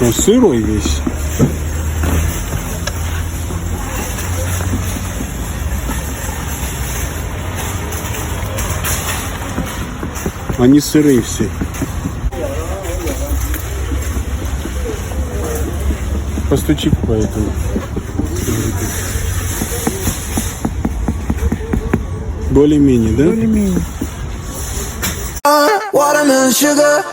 Он сырой весь. Они сырые все. Постучи по этому. Более-менее, да? Более-менее. Watermelon sugar.